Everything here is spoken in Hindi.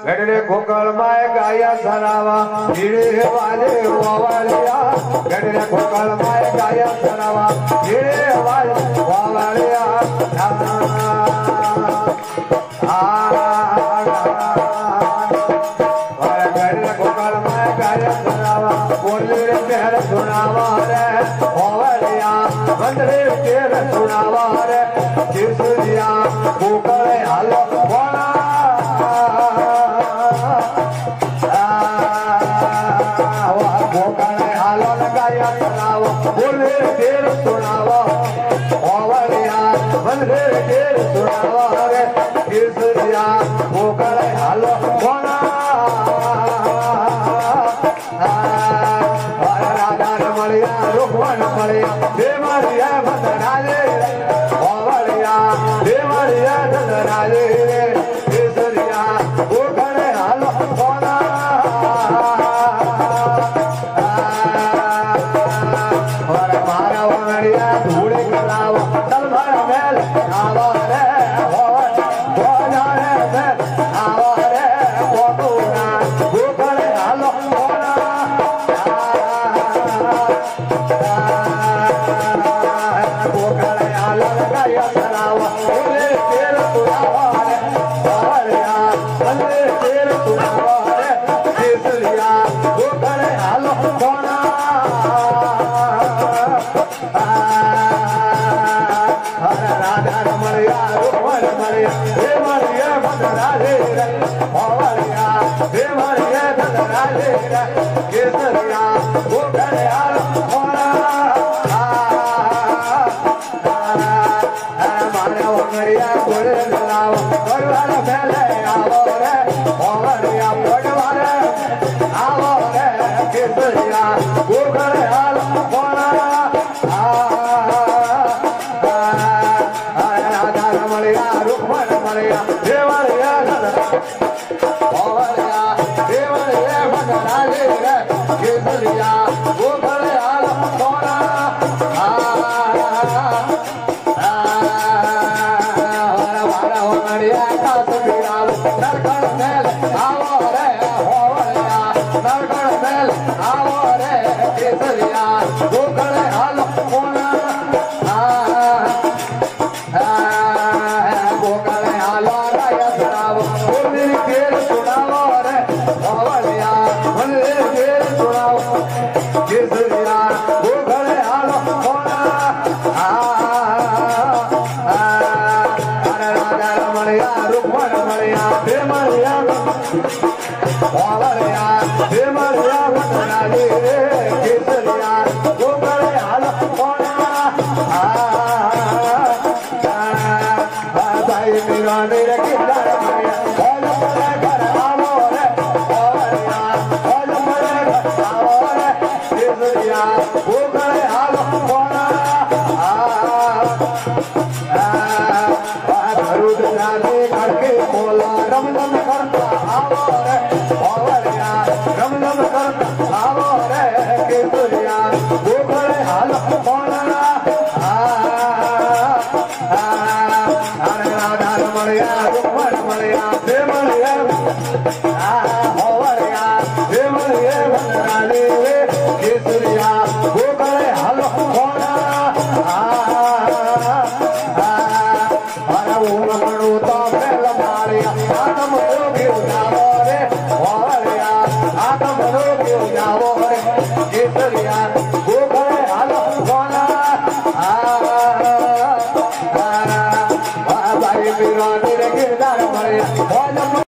गडरे गोकळ माय गाया सरावा हिरे वाले वावळ्या गडरे गोकळ माय गाया सरावा हिरे वाले वावळ्या गडरे गोकळ माय गाया सरावा बोले रे तेर सुनावा रे वावळ्या बंदरे तेर सुनावा रे किसरिया गोकळ हालो वाला बोले तेर सुनावा ओवरिया बंदे तेर सुनावा रे किसरिया गोकळ हालो कोना राधा रमणिया रुक्मण मणिया देवरिया भद्राले ओवरिया देवरिया भद्राले किसरिया गोकळ हालो कोना धूड़े कलाव चल भर मेल आवा रे हो जाने में आवा रे वो पूरा गोकळ हालो कोना गोकळ हालो गाया सरावा बोले तेर सुनावा रे ओवरिया बंदे तेर सुनावा रे किसरिया गोकळ हालो कोना राधा रमणिया रुक्मण मणिया देवरिया भद्राले ओवरिया देवरिया भद्राले केसरिया गोकळ हालो कोना मानव मरिया गोरे गलाव परवार मेले आवो रे ओवरिया पडवार आवो रे केसरिया गोकळ हालो कोना रुक्मण मणिया देवरिया ओवरिया देवरिया भद्राले केसरिया गोकळ हालो कोना मणिया कासुराव नरकण मेल आवो रे ओवरिया नरकण मेल आवो रे केसरिया गोकळ हालो कोना गोकळ हालो गाया सराव बोले तेर सुनावा रे ओवरिया बंदे तेर सुनावा केसरिया गोकळ हालो कोना राधा रमणिया रुक्मण मणिया देवरिया ओवरिया देवरिया भद्राले केसरिया गोकळ हालो कोना मेरा मेरे किधर मरिया बोल मेरे घर आवो रे ओवरिया बोल मेरे घर आवो रे केसरिया गोकळ हालो कोना भरूच जाने करके बोला रम रम करता आवो रे ओवरिया रम रम करता आवो रे केसरिया गोकळ हालो कोना राधा रमणिया रुक्मण मणिया देवरिया ओवरिया देवरिया भद्राले केसरिया गोकळ हालो कोना ओम मणु तो मेल मारिया आत्म योगी जावो रे ओवरिया आत्म योगी जावो रे केसरिया गोकळ हालो कोना भाई मेरा मेरे गिरदार मरिया